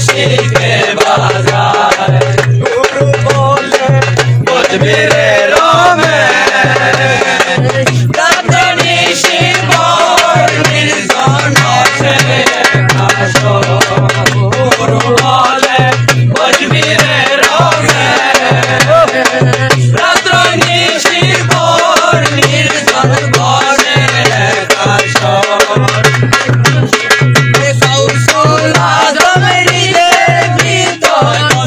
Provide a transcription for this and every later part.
बाशी के बाजार गुरु बोले मेरे रोमे रतनी शिवोर निर्जनो से काशो गुरु बोले मेरे रोमे रतनी शिवोर निर्जनो से काशो सोला जमरी देवी तो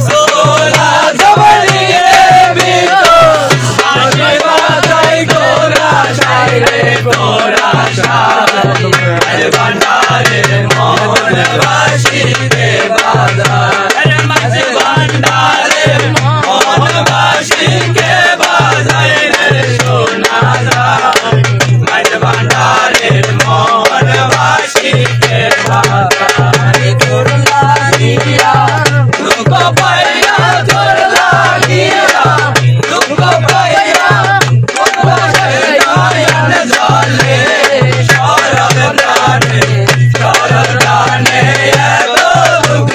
सोला जमरी देवी तो आशीर्वाद गोरा शाही रे गोरा शाही भंडारे मोहन बाशी के बाजार मत भंडारे मोहन बाशी के बाजार सोना मत भंडारे मोहन बाशी के बाजार दुर्ला गिया तुमको पैया दुर्ला गिया तुमको पैया नयन जाले शरद राने ये तो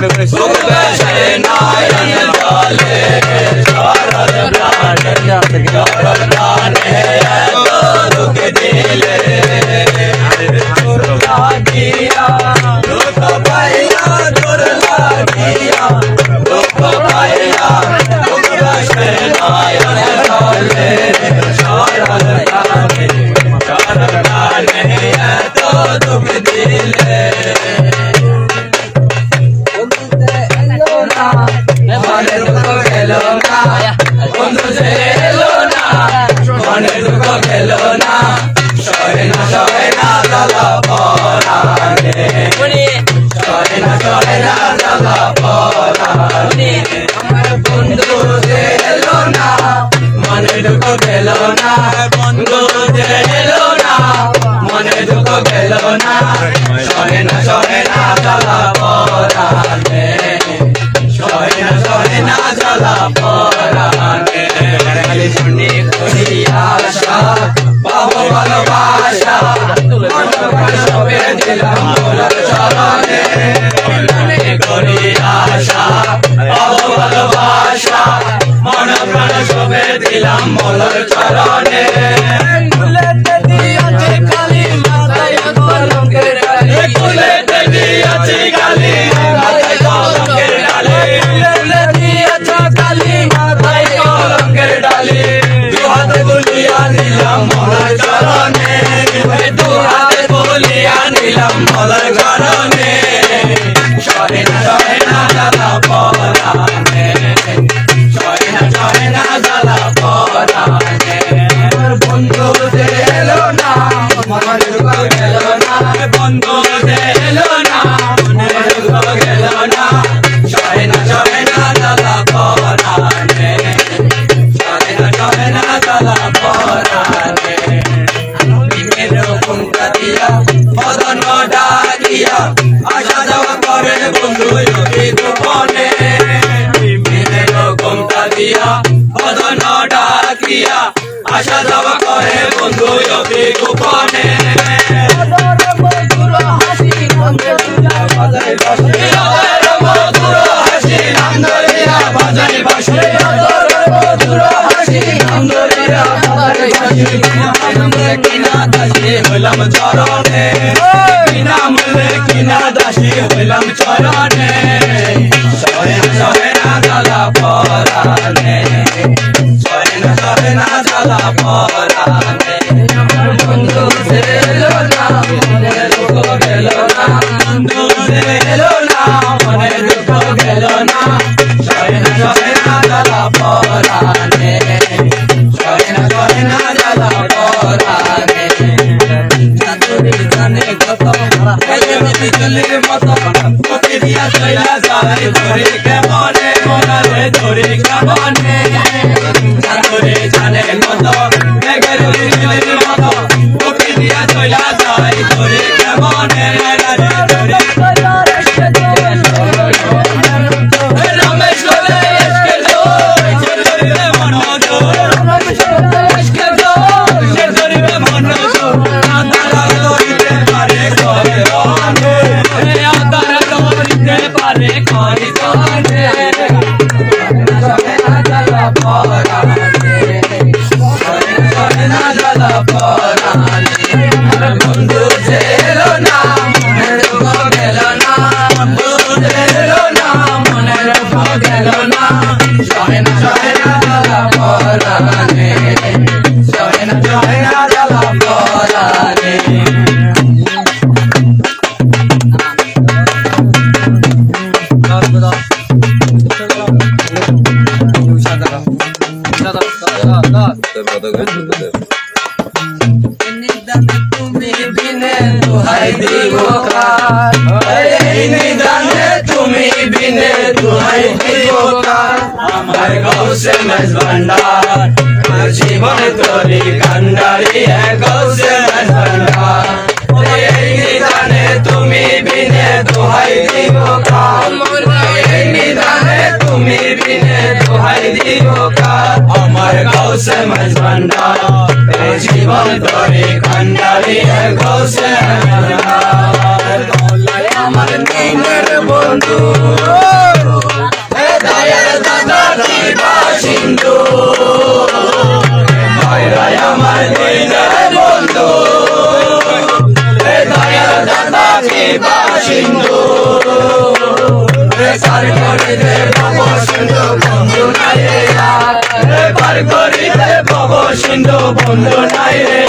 বুক বেশে নয়ন জলে শরৎ প্রাণে শরৎ প্রাণে এত দুঃখ দিলে তোর লাগিয়া দুঃখ পাইয়া তোর লাগিয়া দুঃখ পাইয়া বুক বেশে নয়ন জলে শরৎ প্রাণে শরৎ প্রাণে এত দুঃখ দিলে মনে দুঃখ গেল না বন্ধু যে এলো না মনে দুঃখ গেল না সহে না জ্বালা পরাণে সহে না জ্বালা পরাণে আমার বন্ধু যে এলো না মনে দুঃখ গেল না বন্ধু যে এলো না মনে দুঃখ গেল না সহে না জ্বালা পরাণে সহে না জ্বালা পরাণে শুনি করি আশা পাবো ভালোবাসা মন প্রাণ সবে দিলাম মোলার চরণে মনে করি আশা পাবো ভালোবাসা মন প্রাণ সবে দিলাম মোলার চরণে কুলেতে দিয়েছে কালি মাথায় কলঙ্কের ডালি কুলেতে দিয়েছে কালি মাথায় কলঙ্কের ডালি কুলেতে দিয়েছে কালি মাথায় কলঙ্কের ডালি দু হাতে বলিয়া নিলাম মোলার চরণে দু হাতে বলিয়া নিলাম মোলার চরণে সহে না জ্বালা পরাণে সহে না জ্বালা পরাণে বন্ধু যে এলো না মনে দুঃখ গেল না বন্ধু যে এলো না মনে দুঃখ গেল না সহে না জ্বালা পরাণে সহে না জ্বালা পরাণে কোনটা দিয়া বদন ডাকিয়া আশা যাওয়া করে বন্ধু গোপনে কোনটা দিয়া বদন ডাকিয়া আশা যাওয়া করে বন্ধু গোপনে মধুর হাসি নাম ধরিয়া বাজাই বাসে মধুর হাসি নাম ধরিয়া বাজাই বাসে কিনা দাসী হইলাম চরণে কিনা মূলে কিনা দাসী হইলাম চরণে সহে না জ্বালা পরাণে সহে না জ্বালা পরাণে বন্ধু যে এলো না মনে দুঃখ গেল না বন্ধু যে এলো না মনে দুঃখ গেল না সহে না জ্বালা পরাণে সহে না জ্বালা পরাণে চাতুরি জানে কত এলেমিতি চলির মতো পতি দিয়া চইলা যায় ধরে কেমনে মনারে ধরে কেমনে চাতুরি জানে কত এগের চলির মতো পতি দিয়া চইলা যায় ধরে কেমনে রমেশ বলে এসকে জোর ধরিবে মনোজোর রমেশ বলে এসকে জোর ধরিবে মনোজোর আদার ধরিতে পারে করে আদার ধরিতে পারে করে সহে না জ্বালা পরাণে সহে না জ্বালা পরাণে বন্ধু যে এলো না মনে দুঃখ গেল না বন্ধু যে এলো না মনে দুঃখ গেল না সহে না জ্বালা পরাণে সহে না জ্বালা পরাণে তুমি বিনে দুহাই দিব কার নিদানে তুমি বিনে দুহাই দিব কার আমার গৌসে মেজ ভান্ডার জীবন তোরি কান্ডারি গৌসে মেজ ভান্ডার নিদানে তুমি বিনে দুহাই দিব কার নিদানে তুমি বিনে দুহাই দিব কার আমার গৌসে মেজ ভান্ডার জীবন তোরি কান্ডারি গৌসে মেজ ভান্ডার আমার নীলের বন্ধু বাসিন্দু পার করিতে ভব সিন্ধু বন্ধু নাই রে পার করিতে ভব সিন্ধু বন্ধু নাই রে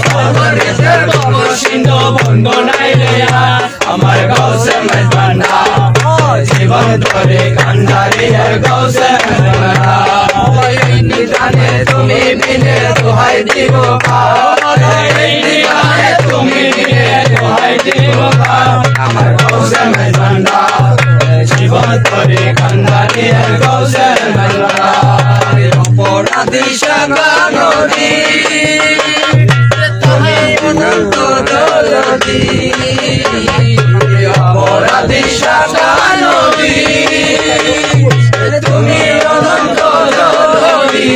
পার করিতে ভব সিন্ধু বন্ধু নাই রে আমার গৌসে মজবানা জীবন ধরে কান্ডারি গৌসে মজবানা নিদানে তুমি বিনে দোহাই দিব নিদানে তুমি বিনে দোহাই দিব আমার গৌসে মজবানা জীবন ধরে কান্ডারি গৌসে মজবানা অপরাধী সাগা নদী তুমি অনন্ত দলদি অপরাধী সাগা নদী তুমি অনন্ত দলদি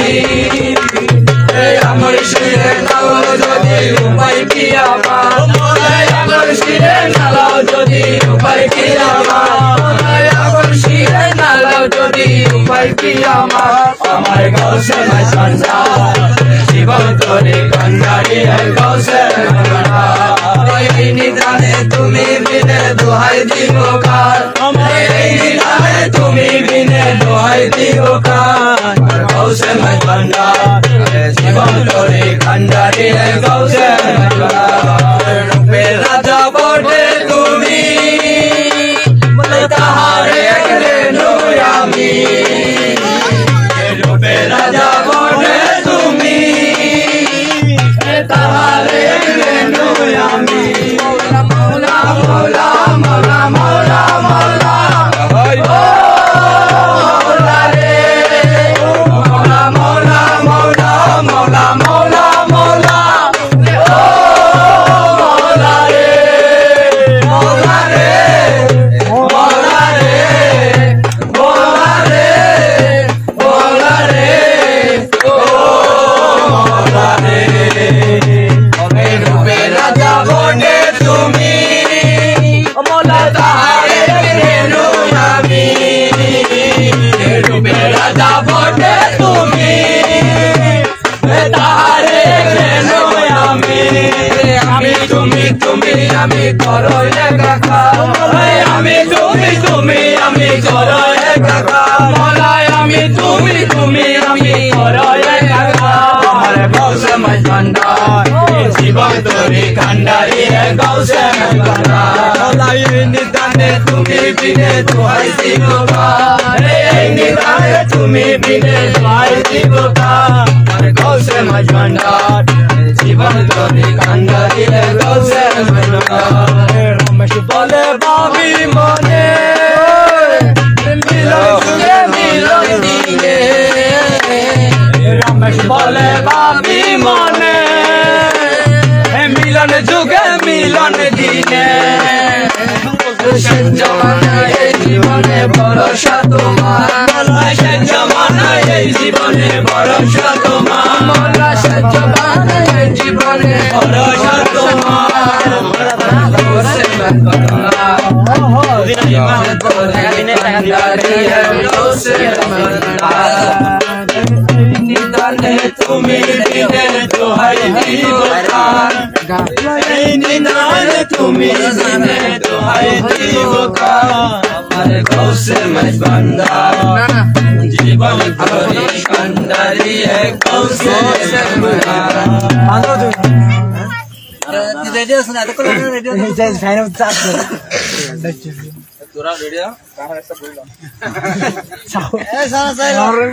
আমার শিরে নাও যদি উপায় কি আমার আমার শিরে নাও যদি উপায় কি আমার শিরে নাও যদি উপায় কি আমার গৌসে মজবানা জীবন ধরে কান্ডারি গৌসে মজবানা নিদানে তুমি বিনে দোহাই দিব নিদানে তুমি বিনে দোহাই দিব গৌসে মজবানা জীবন ধরে কান্ডারি গৌসে মজবানা রূপে রাজা বটে তুমি তাহারে একলে নই আমি রূপে রাজা বটে তুমি তাহারে একলে নই আমি মৌলা মৌলা মৌলা মৌলা মৌলা মৌলা রে মৌলা মৌলা মৌলা মৌলা মৌলা মৌলা মৌলা রে মৌলা রে মৌলা রে মৌলা রে মৌলা রে ও মৌলা রে রূপে রাজা বটে তুমি মৌলা তাহারে নই আমি রূপে রাজা বটে তুমি তাহারে নই আমি আমি তুমি তুমি আমি করো একা আমি তুমি তুমি আমি করো একা মৌলায় আমি তুমি তুমি আমি করো একা আমার গৌসে মজবানা জীবন ধরে কান্ডারি গৌসে মজবানা মৌলায় নিদানে তুমি বিনে দোহাই দিব নিদানে তুমি বিনে দোহাই দিব আমার গৌসে মজবানা জীবন ধরে কান্ডারি গৌসে মজবানা রমেশ বলে বাবি মনে মিলন দিনে রমেশ বলে বাবি মনে মিলন যুগে মিলন দিনে জমানায় জীবনে ভরসা তোমার জমানায় জীবনে ভরসা তোমার জমানায় জীবনে ভরসা তোমার নিদানে তুমি বিনে দোহাই দিব নিদানে তুমি বিনে দোহাই দিব আমার গৌসে মজবানা জীবন ধরে কান্ডারি গৌসে মজবানা রেডিও শোনা তো কোন রেডিও ফাইনাল চাপ তোরা রেডিও কারা ऐसा बोल रहा है